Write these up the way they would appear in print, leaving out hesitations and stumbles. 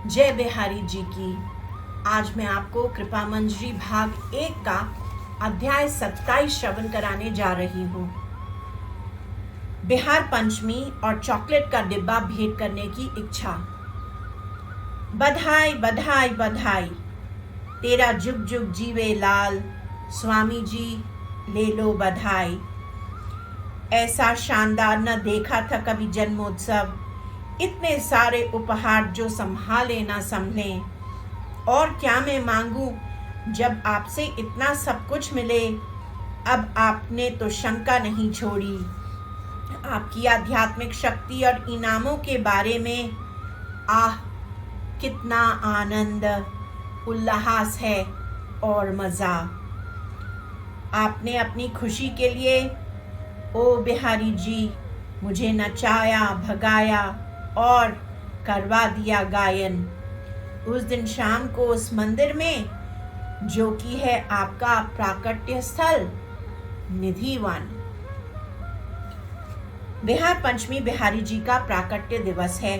जय बिहारी जी की। आज मैं आपको कृपा मंजरी भाग 1 का अध्याय 27 श्रवण कराने जा रही हूँ। बिहार पंचमी और चॉकलेट का डिब्बा भेंट करने की इच्छा। बधाई बधाई बधाई, तेरा जुग जुग जीवे लाल, स्वामी जी ले लो बधाई। ऐसा शानदार न देखा था कभी जन्मोत्सव, इतने सारे उपहार जो संभाले ना संभले। और क्या मैं मांगू जब आपसे इतना सब कुछ मिले। अब आपने तो शंका नहीं छोड़ी। आपकी आध्यात्मिक शक्ति और इनामों के बारे में आह कितना आनंद उल्लास है और मजा। आपने अपनी खुशी के लिए ओ बिहारी जी मुझे नचाया भगाया और करवा दिया गायन। उस दिन शाम को उस मंदिर में, जो कि है आपका प्राकट्य स्थल, निधि वन। बिहार पंचमी बिहारी जी का प्राकट्य दिवस है।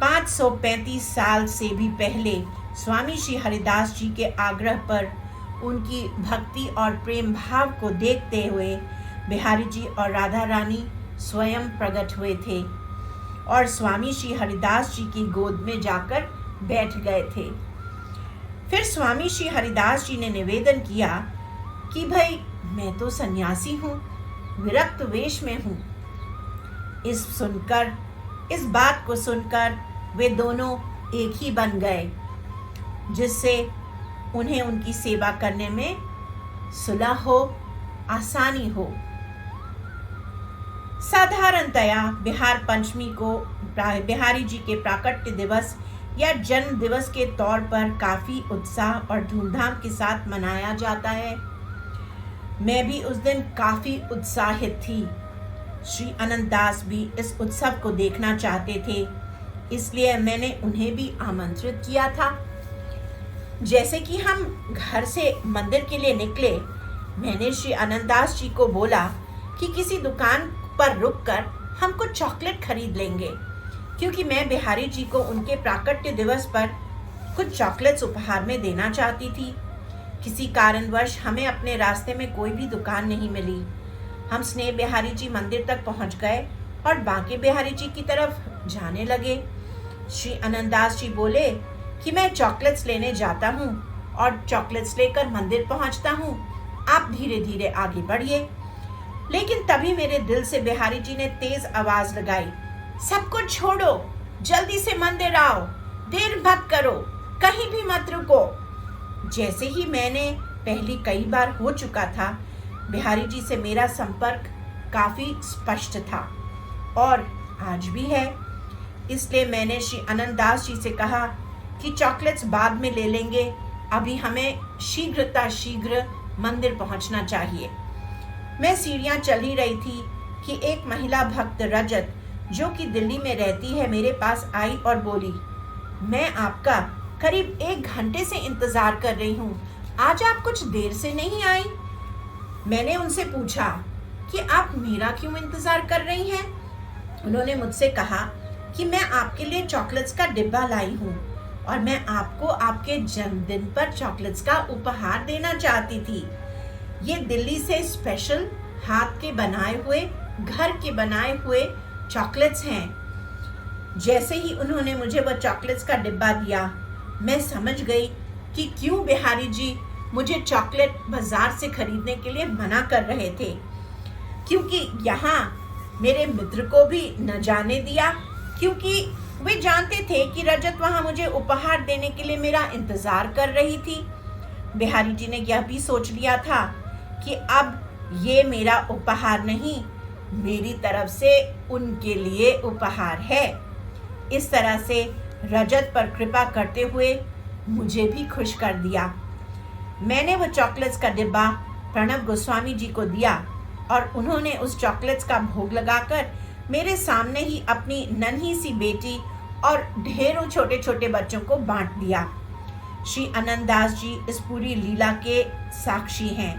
535 साल से भी पहले स्वामी श्री हरिदास जी के आग्रह पर उनकी भक्ति और प्रेम भाव को देखते हुए बिहारी जी और राधा रानी स्वयं प्रकट हुए थे और स्वामी श्री हरिदास जी की गोद में जाकर बैठ गए थे। फिर स्वामी श्री हरिदास जी ने निवेदन किया कि भाई मैं तो सन्यासी हूँ, विरक्त वेश में हूँ। इस बात को सुनकर वे दोनों एक ही बन गए, जिससे उन्हें उनकी सेवा करने में सुलह हो, आसानी हो। साधारणतया बिहार पंचमी को बिहारी जी के प्राकट्य दिवस या जन्म दिवस के तौर पर काफी उत्साह और धूमधाम के साथ मनाया जाता है। मैं भी उस दिन काफी उत्साहित थी। श्री अनंत दास भी इस उत्सव को देखना चाहते थे, इसलिए मैंने उन्हें भी आमंत्रित किया था। जैसे कि हम घर से मंदिर के लिए निकले, मैंने श्री अनंत दास जी को बोला कि किसी दुकान पर रुककर हम कुछ चॉकलेट खरीद लेंगे, क्योंकि मैं बिहारी जी को उनके प्राकट्य दिवस पर कुछ चॉकलेट्स उपहार में देना चाहती थी। किसी कारणवश हमें अपने रास्ते में कोई भी दुकान नहीं मिली। हम स्नेह बिहारी जी मंदिर तक पहुंच गए और बांके बिहारी जी की तरफ जाने लगे। श्री अनंत दास जी बोले कि मैं चॉकलेट्स लेने जाता हूँ और चॉकलेट्स लेकर मंदिर पहुँचता हूँ, आप धीरे धीरे आगे बढ़िए। लेकिन तभी मेरे दिल से बिहारी जी ने तेज आवाज लगाई, सब कुछ छोड़ो, जल्दी से मंदिर आओ, देर मत करो, कहीं भी मत रुको। जैसे ही मैंने पहले कई बार हो चुका था, बिहारी जी से मेरा संपर्क काफी स्पष्ट था और आज भी है। इसलिए मैंने श्री अनंत दास जी से कहा कि चॉकलेट्स बाद में ले लेंगे, अभी हमें शीघ्र मंदिर पहुंचना चाहिए। मैं सीढ़ियां चल ही रही थी कि एक महिला भक्त रजत, जो कि दिल्ली में रहती है, मेरे पास आई और बोली, मैं आपका करीब 1 घंटे से इंतजार कर रही हूँ, आज आप कुछ देर से नहीं आई। मैंने उनसे पूछा कि आप मेरा क्यों इंतजार कर रही हैं? उन्होंने मुझसे कहा कि मैं आपके लिए चॉकलेट्स का डिब्बा लाई हूँ और मैं आपको आपके जन्मदिन पर चॉकलेट्स का उपहार देना चाहती थी। ये दिल्ली से स्पेशल हाथ के बनाए हुए, घर के बनाए हुए चॉकलेट्स हैं। जैसे ही उन्होंने मुझे वह चॉकलेट्स का डिब्बा दिया, मैं समझ गई कि क्यों बिहारी जी मुझे चॉकलेट बाजार से खरीदने के लिए मना कर रहे थे, क्योंकि यहाँ मेरे मित्र को भी न जाने दिया, क्योंकि वे जानते थे कि रजत वहाँ मुझे उपहार देने के लिए मेरा इंतजार कर रही थी। बिहारी जी ने यह भी सोच लिया था कि अब ये मेरा उपहार नहीं, मेरी तरफ से उनके लिए उपहार है। इस तरह से रजत पर कृपा करते हुए मुझे भी खुश कर दिया। मैंने वो चॉकलेट्स का डिब्बा प्रणव गोस्वामी जी को दिया और उन्होंने उस चॉकलेट्स का भोग लगाकर मेरे सामने ही अपनी नन्ही सी बेटी और ढेरों छोटे छोटे बच्चों को बांट दिया। श्री अनंत दास जी इस पूरी लीला के साक्षी हैं।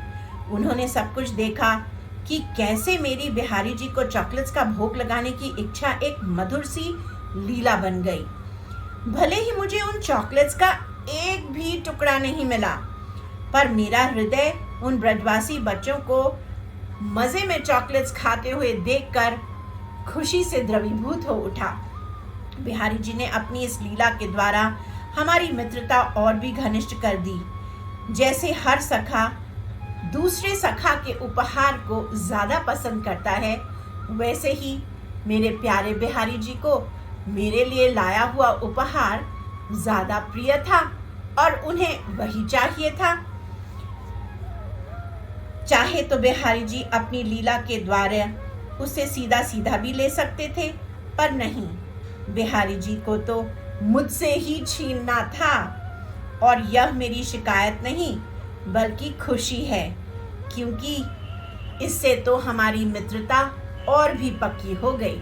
उन्होंने सब कुछ देखा कि कैसे मेरी बिहारी जी को चॉकलेट्स का भोग लगाने की इच्छा एक मधुर सी लीला बन गई। भले ही मुझे उन चॉकलेट्स का एक भी टुकड़ा नहीं मिला, पर मेरा हृदय उन ब्रजवासी बच्चों को मजे में चॉकलेट्स खाते हुए देखकर खुशी से द्रवीभूत हो उठा। बिहारी जी ने अपनी इस लीला के द्वारा हमारी मित्रता और भी घनिष्ठ कर दी। जैसे हर सखा दूसरे सखा के उपहार को ज्यादा पसंद करता है, वैसे ही मेरे प्यारे बिहारी जी को मेरे लिए लाया हुआ उपहार ज्यादा प्रिय था और उन्हें वही चाहिए था। चाहे तो बिहारी जी अपनी लीला के द्वारा उसे सीधा सीधा भी ले सकते थे, पर नहीं, बिहारी जी को तो मुझसे ही छीनना था। और यह मेरी शिकायत नहीं बल्कि खुशी है, क्योंकि इससे तो हमारी मित्रता और भी पक्की हो गई।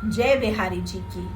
जय बिहारी जी की।